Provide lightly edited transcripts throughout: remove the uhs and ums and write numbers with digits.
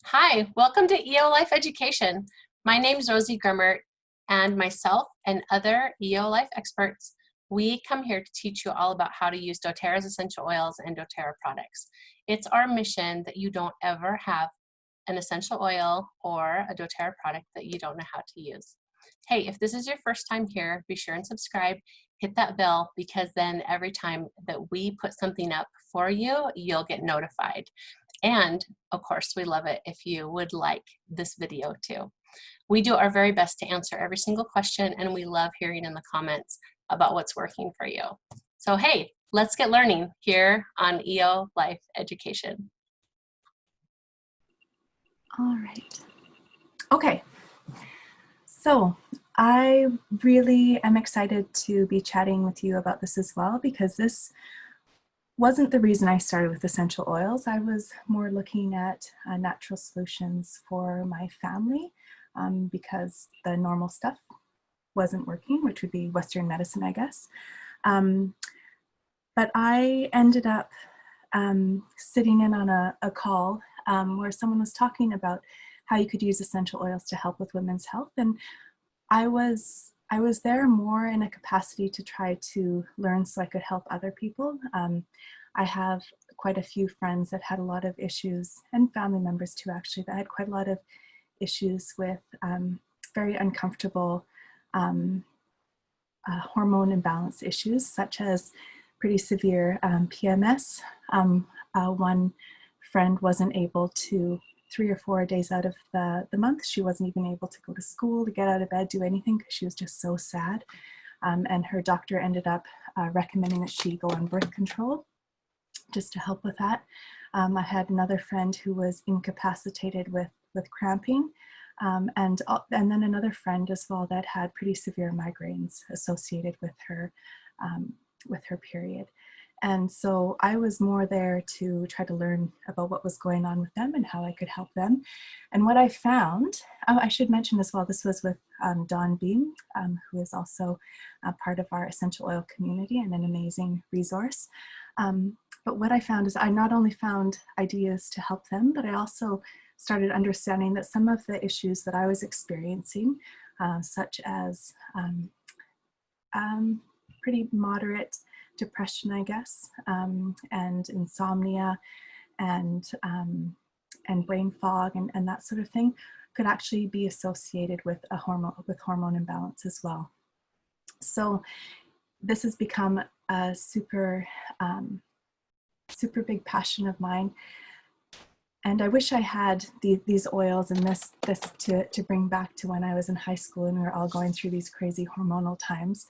Hi, welcome to eoLIFE Education. My name is Rosie Grimmert, and myself and other eoLIFE experts, we come here to teach you all about how to use doTERRA's essential oils and doTERRA products. It's our mission that you don't ever have an essential oil or a doTERRA product that you don't know how to use. Hey, if this is your first time here, be sure and subscribe, hit that bell, because then every time that we put something up for you, you'll get notified. And of course, we love it if you would like this video too. We do our very best to answer every single question, and we love hearing in the comments about what's working for you. So hey, let's get learning here on eoLIFE Education. All right. Okay. So I really am excited to be chatting with you about this as well, because this wasn't the reason I started with essential oils. I was more looking at natural solutions for my family because the normal stuff wasn't working, which would be Western medicine, I guess. But I ended up sitting in on a call where someone was talking about how you could use essential oils to help with women's health. And I was there more in a capacity to try to learn so I could help other people. I have quite a few friends that had a lot of issues, and family members too, actually, that had quite a lot of issues with very uncomfortable hormone imbalance issues, such as pretty severe PMS. One friend wasn't able to, 3 or 4 days out of the month, she wasn't even able to go to school, to get out of bed, do anything, because she was just so sad. And her doctor ended up recommending that she go on birth control just to help with that. I had another friend who was incapacitated with cramping. And then another friend as well that had pretty severe migraines associated with her period. And so I was more there to try to learn about what was going on with them and how I could help them. And what I found, I should mention as well, this was with Dawn Beam, who is also a part of our essential oil community and an amazing resource. But what I found is I not only found ideas to help them, but I also started understanding that some of the issues that I was experiencing, such as pretty moderate depression, I guess, and insomnia and brain fog and that sort of thing, could actually be associated with hormone imbalance as well. So this has become a super big passion of mine. And I wish I had these oils and this to bring back to when I was in high school and we were all going through these crazy hormonal times.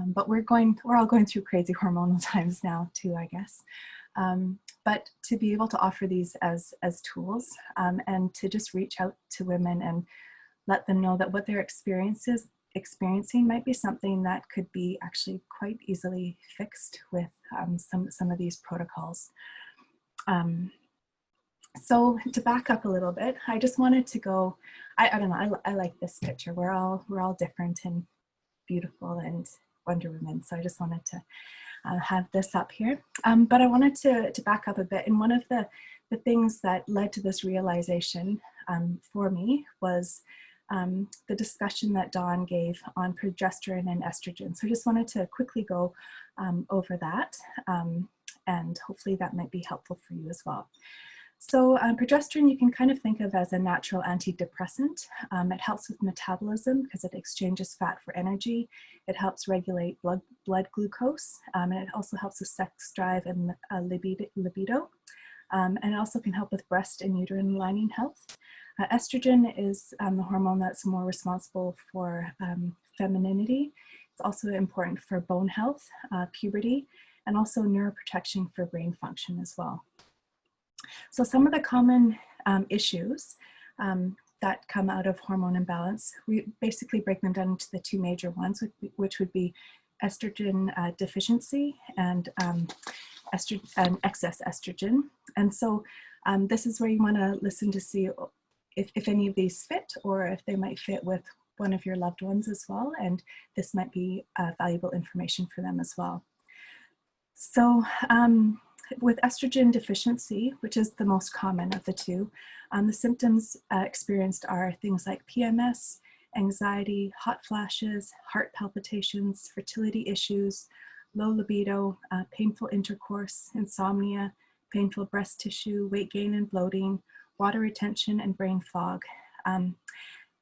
But we're all going through crazy hormonal times now too, I guess. But to be able to offer these as tools and to just reach out to women and let them know that what they're experiencing might be something that could be actually quite easily fixed with some of these protocols. So to back up a little bit, I just wanted to go, I don't know, I like this picture. We're all different and beautiful and Wonder Woman. So I just wanted to have this up here. But I wanted to back up a bit. And one of the things that led to this realization for me was the discussion that Dawn gave on progesterone and estrogen. So I just wanted to quickly go over that. And hopefully that might be helpful for you as well. So progesterone you can kind of think of as a natural antidepressant. It helps with metabolism because it exchanges fat for energy. It helps regulate blood glucose, and it also helps with sex drive and libido. And it also can help with breast and uterine lining health. Estrogen is the hormone that's more responsible for femininity. It's also important for bone health, puberty, and also neuroprotection for brain function as well. So some of the common issues that come out of hormone imbalance, we basically break them down into the two major ones, which would be estrogen deficiency and excess estrogen. And so this is where you want to listen to see if any of these fit, or if they might fit with one of your loved ones as well. And this might be valuable information for them as well. So with estrogen deficiency, which is the most common of the two, the symptoms experienced are things like PMS, anxiety, hot flashes, heart palpitations, fertility issues, low libido, painful intercourse, insomnia, painful breast tissue, weight gain and bloating, water retention, and brain fog.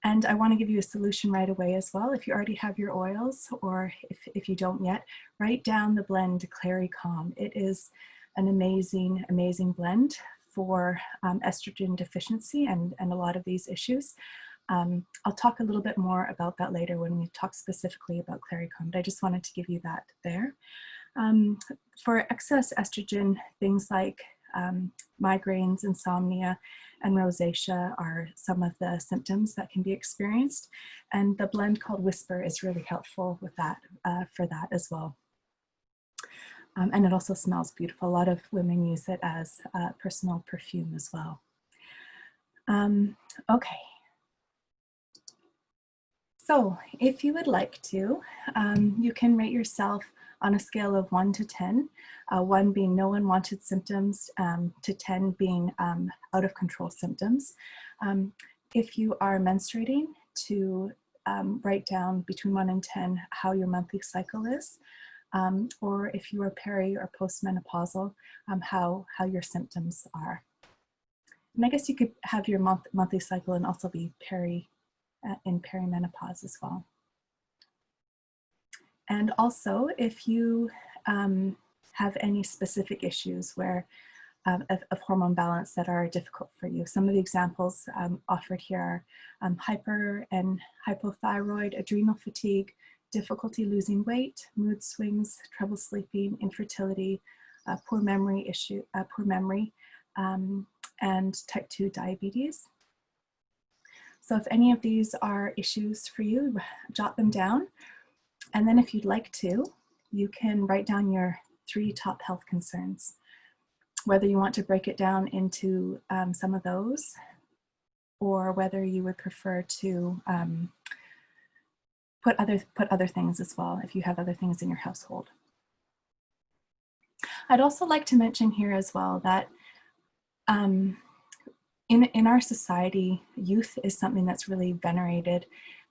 And I want to give you a solution right away as well. If you already have your oils, or if you don't yet, write down the blend Clary Calm. It is an amazing, amazing blend for estrogen deficiency and a lot of these issues. I'll talk a little bit more about that later when we talk specifically about Clary Calm, but I just wanted to give you that there. For excess estrogen, things like migraines, insomnia, and rosacea are some of the symptoms that can be experienced. And the blend called Whisper is really helpful with that, for that as well. And it also smells beautiful. A lot of women use it as personal perfume as well. Okay. So if you would like to, you can rate yourself on a scale of 1 to 10, 1 being no unwanted symptoms, to 10 being out of control symptoms. If you are menstruating, to write down between 1 and 10 how your monthly cycle is, or if you are peri or postmenopausal, how your symptoms are. And I guess you could have your monthly cycle and also be in perimenopause as well. And also, if you have any specific issues where of hormone balance that are difficult for you, some of the examples offered here are hyper and hypothyroid, adrenal fatigue, difficulty losing weight, mood swings, trouble sleeping, infertility, poor memory, and type 2 diabetes. So if any of these are issues for you, jot them down. And then if you'd like to, you can write down your 3 top health concerns, whether you want to break it down into some of those, or whether you would prefer to put other things as well, if you have other things in your household. I'd also like to mention here as well that in our society, youth is something that's really venerated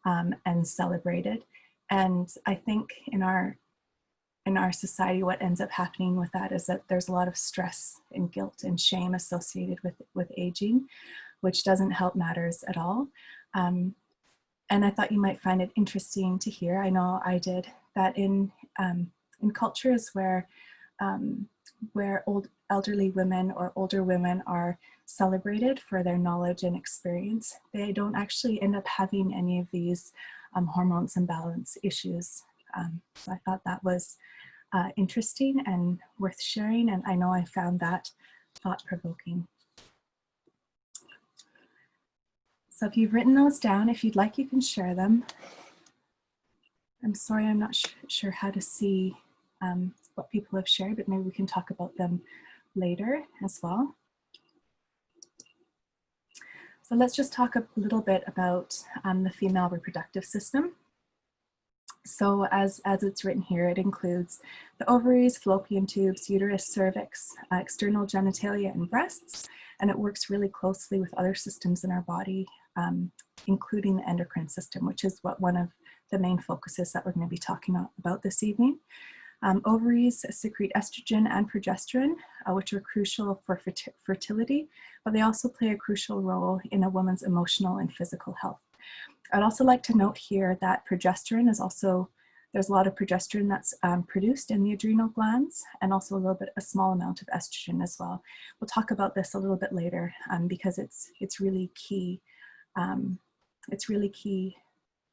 and celebrated. And I think in our society, what ends up happening with that is that there's a lot of stress and guilt and shame associated with aging, which doesn't help matters at all. And I thought you might find it interesting to hear, I know I did, that in cultures where elderly women or older women are celebrated for their knowledge and experience, they don't actually end up having any of these hormones imbalance issues. So I thought that was interesting and worth sharing, and I know I found that thought-provoking. So if you've written those down, if you'd like, you can share them. I'm sorry, I'm not sure how to see what people have shared, but maybe we can talk about them later as well. So let's just talk a little bit about the female reproductive system. So as it's written here, it includes the ovaries, fallopian tubes, uterus, cervix, external genitalia, and breasts. And it works really closely with other systems in our body, including the endocrine system, which is one of the main focuses that we're going to be talking about this evening. Ovaries secrete estrogen and progesterone, which are crucial for fertility, but they also play a crucial role in a woman's emotional and physical health. I'd also like to note here that progesterone is also, there's a lot of progesterone that's produced in the adrenal glands, and also a small amount of estrogen as well. We'll talk about this a little bit later because it's really key. It's really key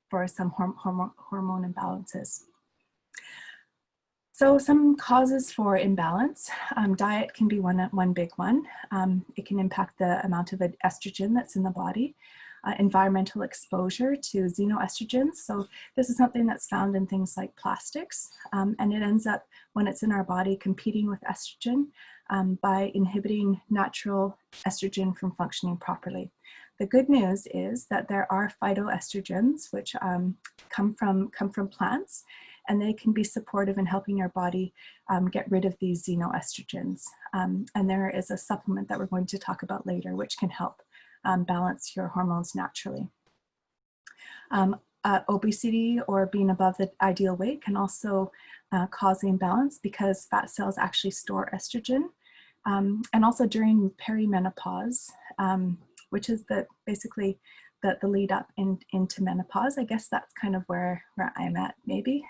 for some hormone imbalances. So some causes for imbalance, diet can be one big one. It can impact the amount of estrogen that's in the body. Environmental exposure to xenoestrogens. So this is something that's found in things like plastics, and it ends up, when it's in our body, competing with estrogen by inhibiting natural estrogen from functioning properly. The good news is that there are phytoestrogens, which come from plants, and they can be supportive in helping your body get rid of these xenoestrogens. And there is a supplement that we're going to talk about later, which can help balance your hormones naturally. Obesity or being above the ideal weight can also cause imbalance because fat cells actually store estrogen. And also during perimenopause, which is basically the lead up into menopause. I guess that's kind of where I'm at, maybe.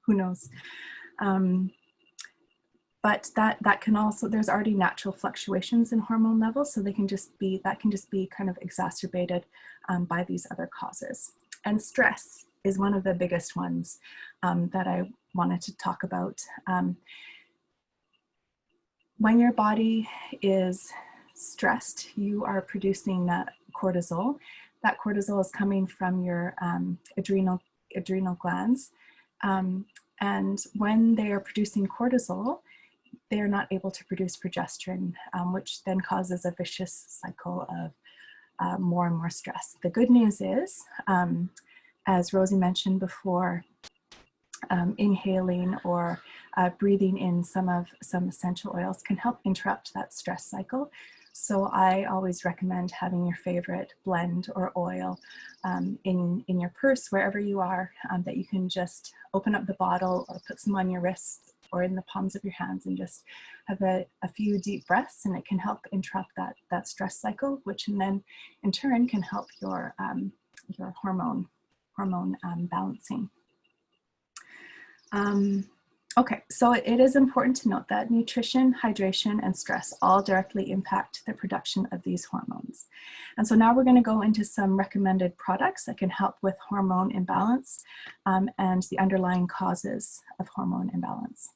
Who knows? But that can also, there's already natural fluctuations in hormone levels, so that can just be kind of exacerbated by these other causes. And stress is one of the biggest ones that I wanted to talk about. When your body is stressed, you are producing cortisol. That cortisol is coming from your adrenal glands. And when they are producing cortisol, they are not able to produce progesterone, which then causes a vicious cycle of more and more stress. The good news is, as Rosie mentioned before, inhaling or breathing in some essential oils can help interrupt that stress cycle. So I always recommend having your favorite blend or oil in your purse, wherever you are, that you can just open up the bottle or put some on your wrists or in the palms of your hands and just have a few deep breaths, and it can help interrupt that stress cycle, which then in turn can help your hormone balancing. Okay, so it is important to note that nutrition, hydration, and stress all directly impact the production of these hormones. And so now we're going to go into some recommended products that can help with hormone imbalance and the underlying causes of hormone imbalance.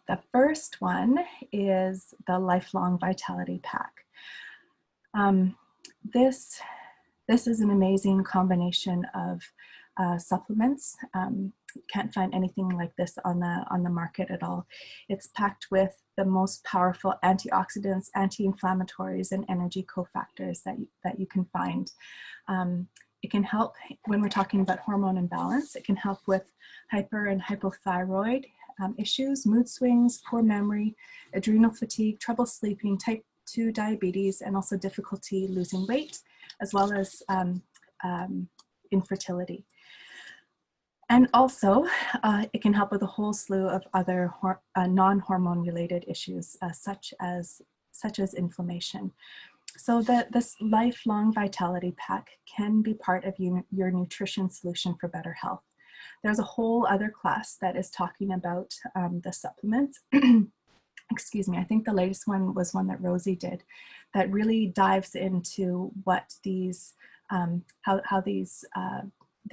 The first one is the Lifelong Vitality Pack. This is an amazing combination of supplements. Can't find anything like this on the market at all. It's packed with the most powerful antioxidants, anti-inflammatories, and energy cofactors that you can find. It can help when we're talking about hormone imbalance. It can help with hyper and hypothyroid issues, mood swings, poor memory, adrenal fatigue, trouble sleeping, type 2 diabetes, and also difficulty losing weight, as well as infertility. And also, it can help with a whole slew of other non-hormone related issues, such as inflammation. So this Lifelong Vitality Pack can be part of your nutrition solution for better health. There's a whole other class that is talking about the supplements. Excuse me, I think the latest one was one that Rosie did that really dives into what these, how these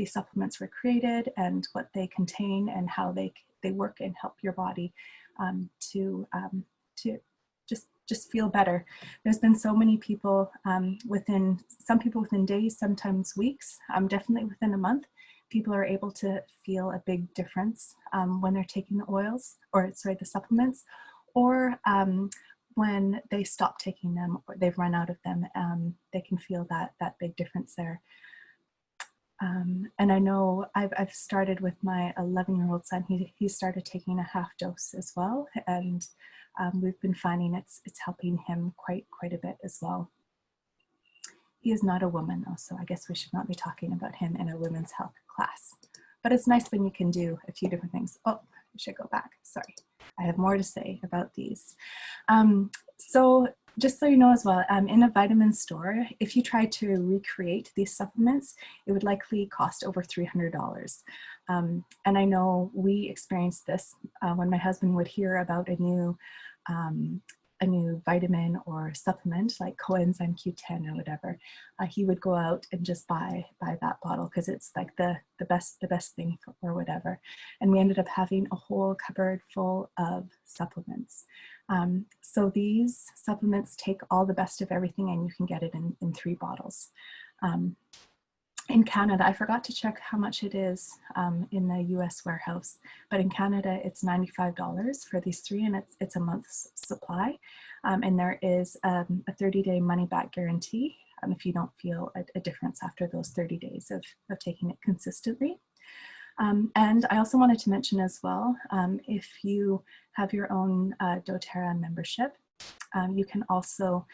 supplements were created and what they contain and how they work and help your body to just feel better. There's been so many people some people within days, sometimes weeks, definitely within a month, people are able to feel a big difference when they're taking the supplements, or when they stop taking them or they've run out of them, they can feel that big difference there. And I know I've started with my 11-year-old son. He started taking a half dose as well, and we've been finding it's helping him quite a bit as well. He is not a woman though, so I guess we should not be talking about him in a women's health class. But it's nice when you can do a few different things. Oh, I should go back. Sorry, I have more to say about these. So just so you know as well, in a vitamin store, if you try to recreate these supplements, it would likely cost over $300. And I know we experienced this when my husband would hear about a new vitamin or supplement like coenzyme Q10 or whatever. He would go out and just buy that bottle because it's like the best thing or whatever. And we ended up having a whole cupboard full of supplements. So these supplements take all the best of everything, and you can get it in 3 bottles. In Canada, I forgot to check how much it is in the US warehouse, but in Canada it's $95 for these 3, and it's a month's supply. And there is a 30-day money-back guarantee if you don't feel a difference after those 30 days of taking it consistently. And I also wanted to mention as well, if you have your own doTERRA membership, you can also,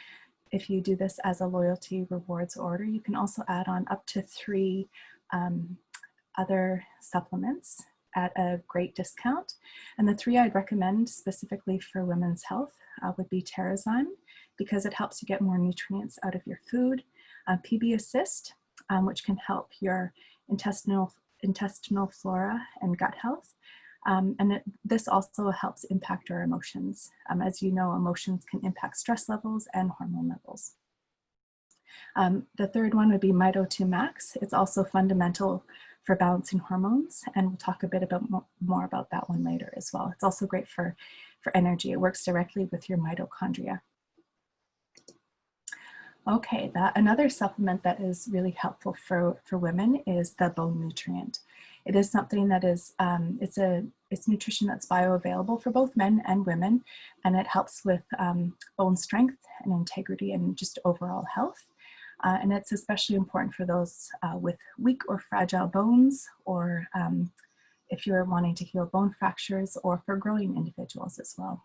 if you do this as a loyalty rewards order, you can also add on up to 3 other supplements at a great discount. And the 3 I'd recommend specifically for women's health would be Terrazyme, because it helps you get more nutrients out of your food, PB Assist, which can help your intestinal flora and gut health. This also helps impact our emotions. As you know, emotions can impact stress levels and hormone levels. The 3rd one would be Mito2 Max. It's also fundamental for balancing hormones, and we'll talk a bit about more about that one later as well. It's also great for energy. It works directly with your mitochondria. Okay, another supplement that is really helpful for women is the bone nutrient. It is something that is, it's nutrition that's bioavailable for both men and women, and it helps with bone strength and integrity and just overall health. And it's especially important for those with weak or fragile bones, or if you're wanting to heal bone fractures, or for growing individuals as well.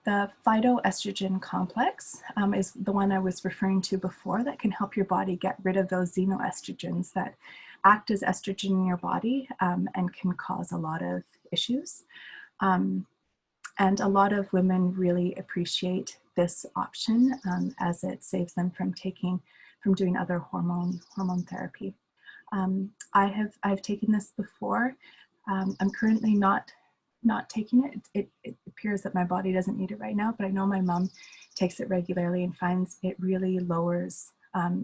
The phytoestrogen complex is the one I was referring to before, that can help your body get rid of those xenoestrogens that act as estrogen in your body and can cause a lot of issues. And a lot of women really appreciate this option as it saves them from doing other hormone therapy. I've taken this before. I'm currently not taking it. It appears that my body doesn't need it right now, but I know my mom takes it regularly and finds it really lowers,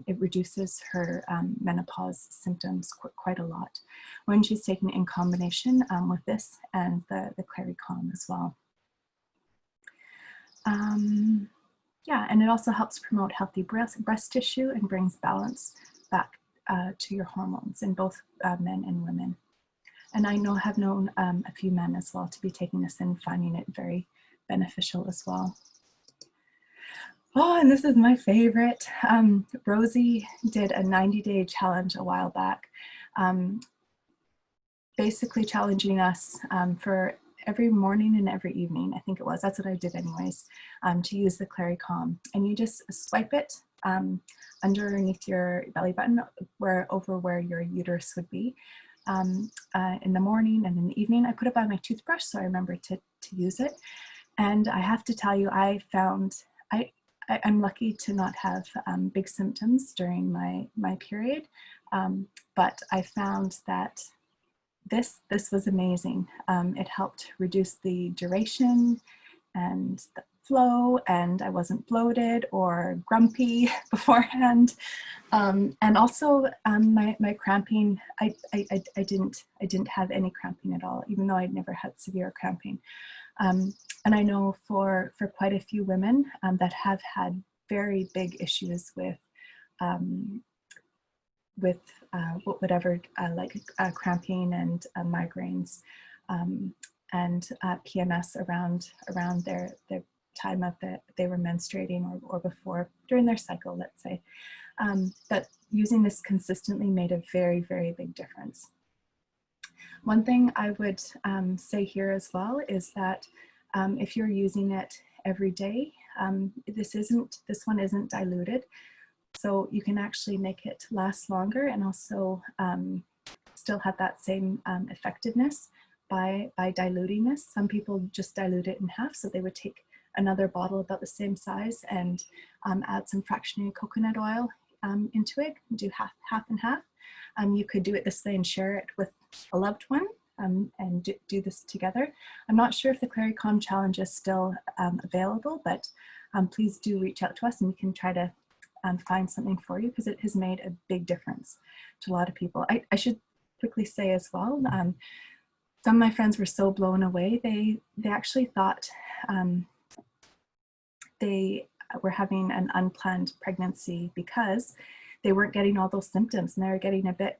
it reduces her menopause symptoms quite a lot when she's taken it in combination with this and the Clary Calm as well. Yeah, and it also helps promote healthy breast tissue and brings balance back to your hormones in both men and women. And I have known a few men as well to be taking this and finding it very beneficial as well. Oh, and this is my favorite. Rosie did a 90-day challenge a while back, basically challenging us for every morning and every evening, I think it was. That's what I did anyways, to use the Clary Calm. And you just swipe it underneath your belly button, over where your uterus would be. In the morning and in the evening. I put it by my toothbrush, so I remember to use it. And I have to tell you, I found I'm lucky to not have big symptoms during my period, but I found that this was amazing. It helped reduce the duration and the flow, and I wasn't bloated or grumpy beforehand. And also my cramping, I didn't have any cramping at all, even though I'd never had severe cramping. And I know for quite a few women that have had very big issues with whatever cramping and migraines and PMS around their time of they were menstruating or before, during their cycle, let's say. But using this consistently made a very, very big difference. One thing I would say here as well is that if you're using it every day, this one isn't diluted, so you can actually make it last longer and also still have that same effectiveness by diluting this. Some people just dilute it in half, so they would take another bottle about the same size and add some fractionated coconut oil into it, do half and half. You could do it this way and share it with a loved one and do this together. I'm not sure if the Clary Calm Challenge is still available, but please do reach out to us and we can try to find something for you, because it has made a big difference to a lot of people. I should quickly say as well, some of my friends were so blown away. They actually thought they were having an unplanned pregnancy because they weren't getting all those symptoms, and they were getting a bit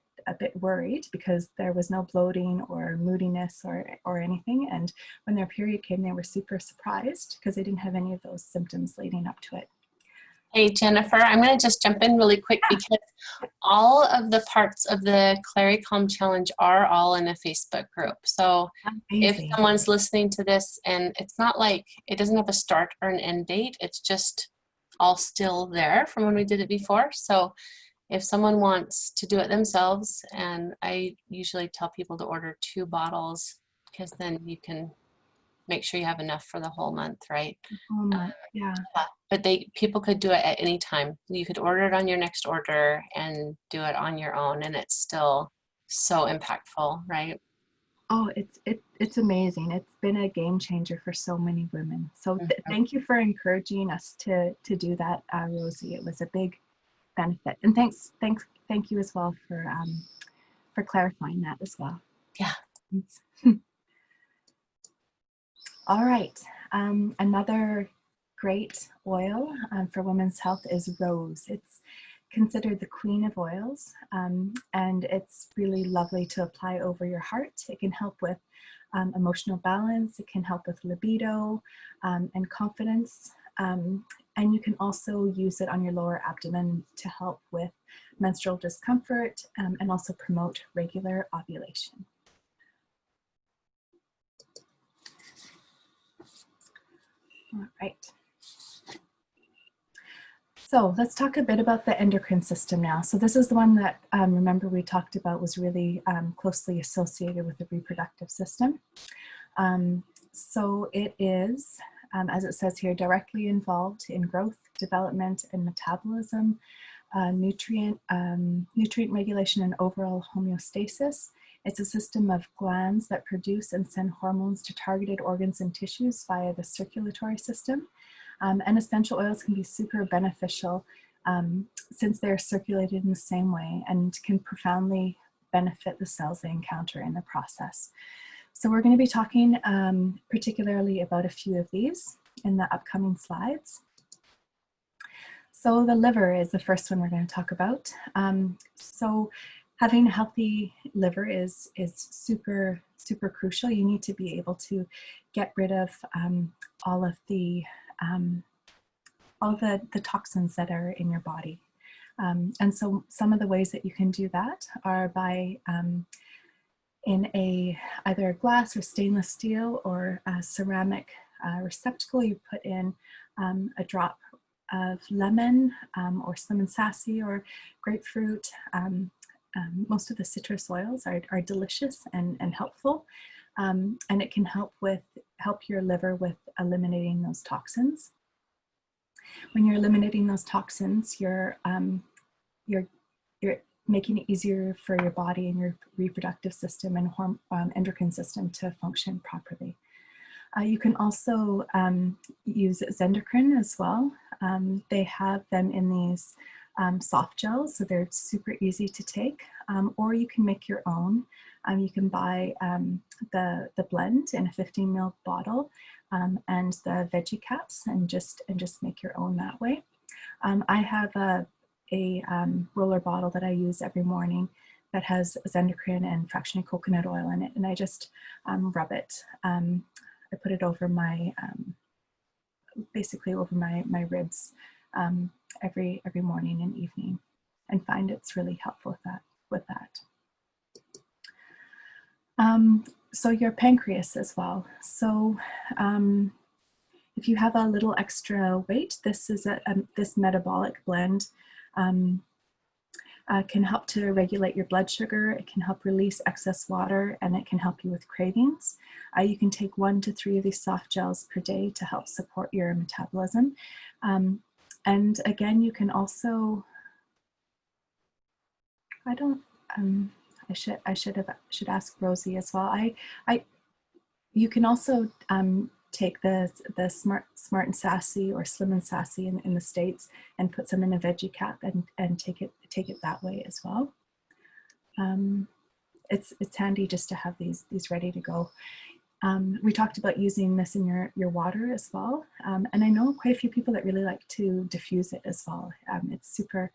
worried because there was no bloating or moodiness or anything. And when their period came, they were super surprised because they didn't have any of those symptoms leading up to it. Hey, Jennifer, I'm going to just jump in really quick Yeah, because all of the parts of the Clary Calm Challenge are all in a Facebook group. So if amazing. someone's listening to this and it's not like it doesn't have a start or an end date, it's just all still there from when we did it before. So if someone wants to do it themselves, and I usually tell people to order 2 bottles because then you can make sure you have enough for the whole month, right? Oh my, yeah. Yeah, but people could do it at any time. You could order it on your next order and do it on your own, and it's still so impactful, right? Oh, it's amazing. It's been a game changer for so many women. So Mhm. thank you for encouraging us to do that, Rosie. It was a big benefit, and thank you as well for clarifying that as well. Yeah. All right. Another great oil for women's health is rose. It's considered the queen of oils, and it's really lovely to apply over your heart. It can help with emotional balance. It can help with libido and confidence. And you can also use it on your lower abdomen to help with menstrual discomfort and also promote regular ovulation. All right. So let's talk a bit about the endocrine system now. So this is the one that, remember, we talked about was really closely associated with the reproductive system. So it is, as it says here, directly involved in growth, development, and metabolism, nutrient regulation, and overall homeostasis. It's a system of glands that produce and send hormones to targeted organs and tissues via the circulatory system. And essential oils can be super beneficial since they're circulated in the same way and can profoundly benefit the cells they encounter in the process. So we're going to be talking particularly about a few of these in the upcoming slides. So the liver is the first one we're going to talk about. So having a healthy liver is super crucial. You need to be able to get rid of all of the toxins that are in your body. And so some of the ways that you can do that are by in either a glass or stainless steel or a ceramic receptacle, you put in a drop of lemon or slim sassy or grapefruit. Most of the citrus oils are delicious and helpful. And it can help your liver with eliminating those toxins. When you're eliminating those toxins, you're making it easier for your body and your reproductive system and endocrine system to function properly. You can also use Zendocrine as well. They have them in these soft gels, so they're super easy to take, or you can make your own. You can buy the blend in a 15 ml bottle and the veggie caps and just make your own that way. I have a roller bottle that I use every morning that has Zendocrine and fractionated coconut oil in it, and I just rub it. I put it over my, basically over my ribs every morning and evening, and find it's really helpful with that. So your pancreas as well. So if you have a little extra weight, this is this metabolic blend can help to regulate your blood sugar. It can help release excess water, and it can help you with cravings. You can take 1 to 3 of these soft gels per day to help support your metabolism. And again, you can also, I should ask Rosie as well. You can also take the Smart and Sassy or Slim and Sassy in the States and put some in a veggie cap and take it that way as well. It's handy just to have these ready to go. We talked about using this in your water as well, and I know quite a few people that really like to diffuse it as well. It's super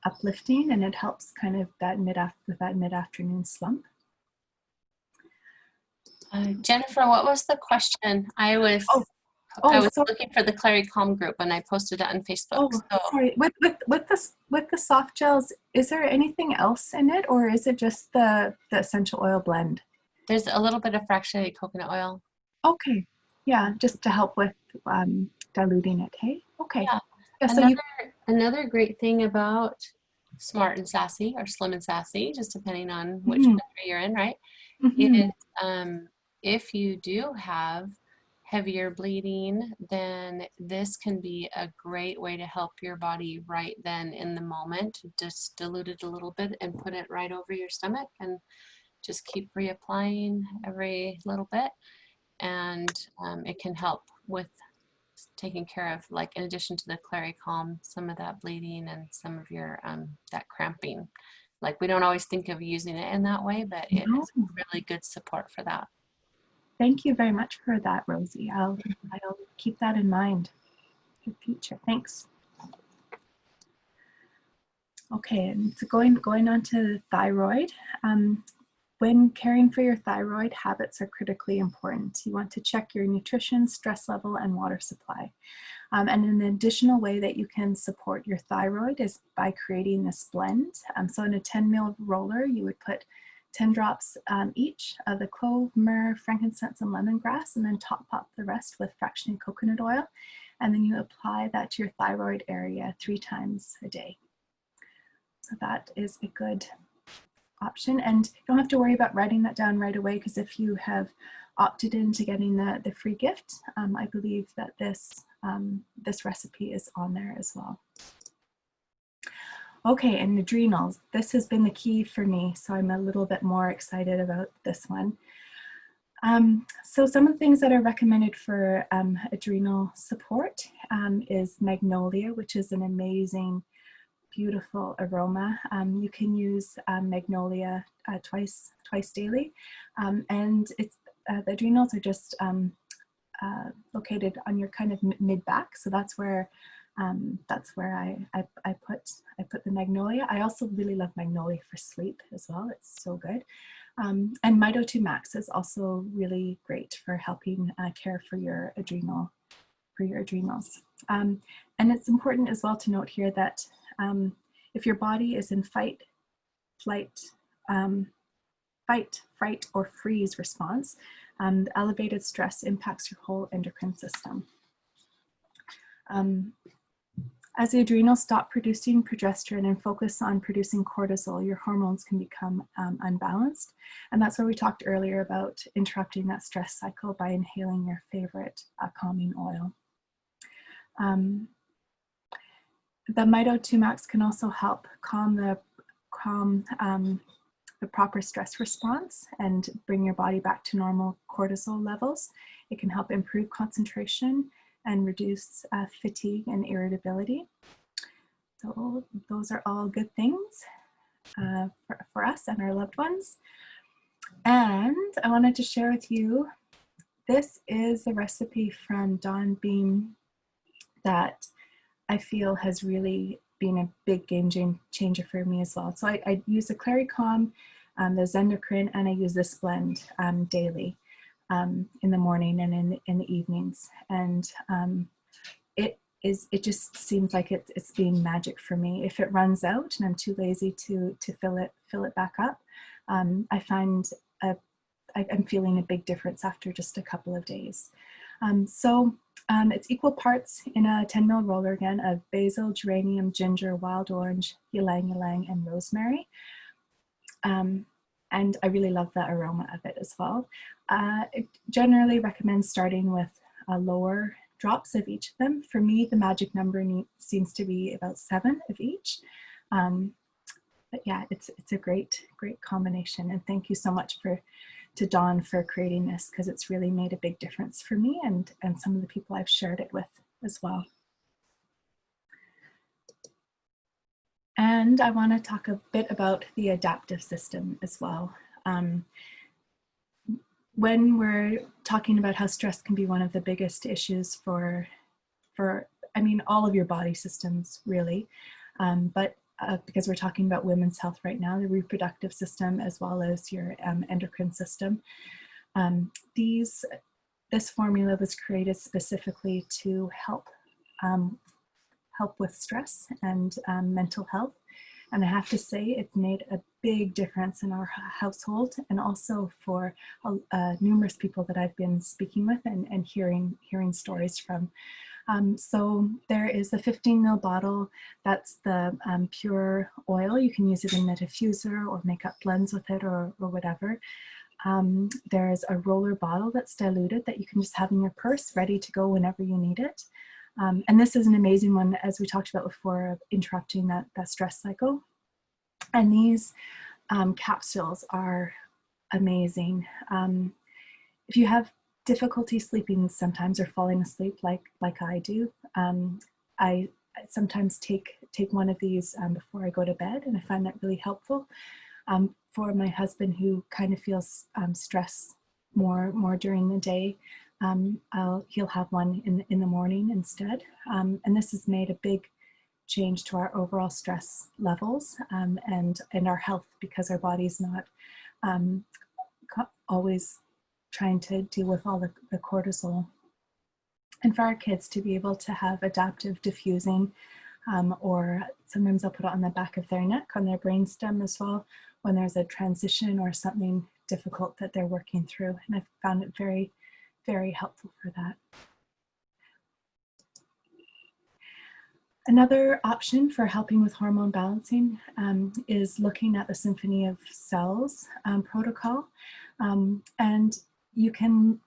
uplifting, and it helps kind of with that mid-afternoon slump. Jennifer, what was the question? I was. Oh, Oh, I was so looking for the Clary Calm group when I posted it on Facebook. oh, So sorry. With the soft gels, is there anything else in it, or is it just the essential oil blend? there's a little bit of fractionated coconut oil. Okay, yeah, just to help with diluting it. Hey, okay. Yeah. Yeah, so you. Another great thing about Smart and Sassy or Slim and Sassy, just depending on which Mhm, country you're in, right? mhm. Is if you do have heavier bleeding, then this can be a great way to help your body right then in the moment. Just dilute it a little bit and put it right over your stomach and just keep reapplying every little bit. And it can help with taking care of, like, in addition to the Clary Calm, some of that bleeding and some of your that cramping. Like, we don't always think of using it in that way, but it No, is really good support for that. thank you very much for that, Rosie. I'll keep that in mind for the future. Thanks. Okay, and so going on to thyroid. When caring for your thyroid, habits are critically important. You want to check your nutrition, stress level, and water supply. And an additional way that you can support your thyroid is by creating this blend. So in a 10 ml roller, you would put 10 drops each of the clove, myrrh, frankincense, and lemongrass, and then top the rest with fractionated coconut oil. And then you apply that to your thyroid area 3 times a day. So that is a good option, and you don't have to worry about writing that down right away, because if you have opted into getting the free gift, I believe that this recipe is on there as well. Okay, and adrenals. This has been the key for me, so I'm a little bit more excited about this one. So some of the things that are recommended for adrenal support is magnolia, which is an amazing, beautiful aroma. You can use magnolia twice daily, and it's the adrenals are just located on your kind of mid back, so that's where I put the magnolia. I also really love magnolia for sleep as well. It's so good. And Mito2 Max is also really great for helping care for your adrenals. And it's important as well to note here that if your body is in fight, flight, or freeze response, elevated stress impacts your whole endocrine system. As the adrenals stop producing progesterone and focus on producing cortisol, your hormones can become unbalanced. And that's where we talked earlier about interrupting that stress cycle by inhaling your favorite calming oil. The Mito2 Max can also help calm the proper stress response and bring your body back to normal cortisol levels. It can help improve concentration and reduce fatigue and irritability. So those are all good things for us and our loved ones. And I wanted to share with you, this is a recipe from Dawn Beam that I feel has really been a big game changer for me as well. So I use the Clary Calm, the Zendocrine, and I use this blend daily in the morning and in the evenings. And it just seems like it's being magic for me. If it runs out and I'm too lazy to fill it back up, I find I'm feeling a big difference after just a couple of days. It's equal parts in a 10 ml roller again of basil, geranium, ginger, wild orange, ylang ylang, and rosemary. And I really love the aroma of it as well. I generally recommend starting with lower drops of each of them. For me, the magic number seems to be about 7 of each. But yeah, it's a great combination. And thank you so much to Dawn for creating this, because it's really made a big difference for me and some of the people I've shared it with as well. And I want to talk a bit about the adaptive system as well. When we're talking about how stress can be one of the biggest issues for I mean, all of your body systems really, but because we're talking about women's health right now, the reproductive system as well as your endocrine system. These this formula was created specifically to help help with stress and mental health. And I have to say, it's made a big difference in our household, and also for numerous people that I've been speaking with and hearing stories from. So there is a 15 ml bottle. That's the pure oil. You can use it in a diffuser or makeup blends with it or whatever. There's a roller bottle that's diluted that you can just have in your purse, ready to go whenever you need it. And this is an amazing one, as we talked about before, of interrupting that stress cycle. And these capsules are amazing. If you have difficulty sleeping sometimes or falling asleep like I do, I sometimes take one of these before I go to bed, and I find that really helpful. For my husband, who kind of feels stress more during the day, he'll have one in the morning instead. And this has made a big change to our overall stress levels and our health, because our body's not always trying to deal with all the cortisol. And for our kids to be able to have adaptive diffusing, or sometimes I'll put it on the back of their neck, on their brainstem as well, when there's a transition or something difficult that they're working through. And I've found it very, very helpful for that. Another option for helping with hormone balancing is looking at the Symphony of Cells protocol. And you can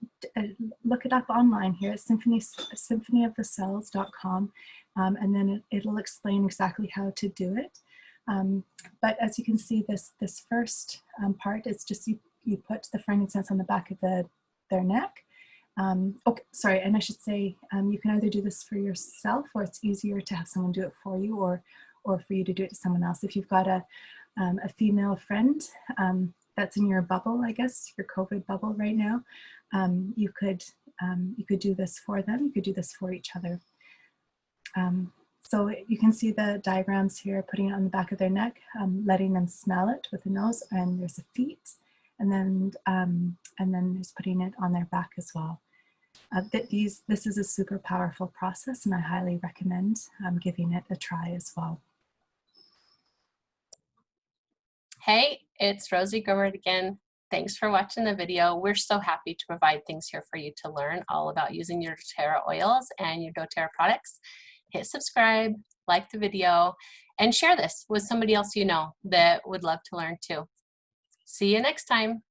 look it up online here at symphonyofthecells.com, and then it'll explain exactly how to do it. But as you can see, this first part is just you put the frankincense on the back of their neck. Okay, sorry, and I should say you can either do this for yourself, or it's easier to have someone do it for you, or for you to do it to someone else. If you've got a female friend that's in your bubble, I guess, your COVID bubble right now, you could do this for them. You could do this for each other. So you can see the diagrams here, putting it on the back of their neck, letting them smell it with the nose, and there's the feet, and then there's putting it on their back as well. This is a super powerful process, and I highly recommend giving it a try as well. Hey, it's Rosie Grimmer again. Thanks for watching the video. We're so happy to provide things here for you to learn all about using your doTERRA oils and your doTERRA products. Hit subscribe, like the video, and share this with somebody else you know that would love to learn too. See you next time.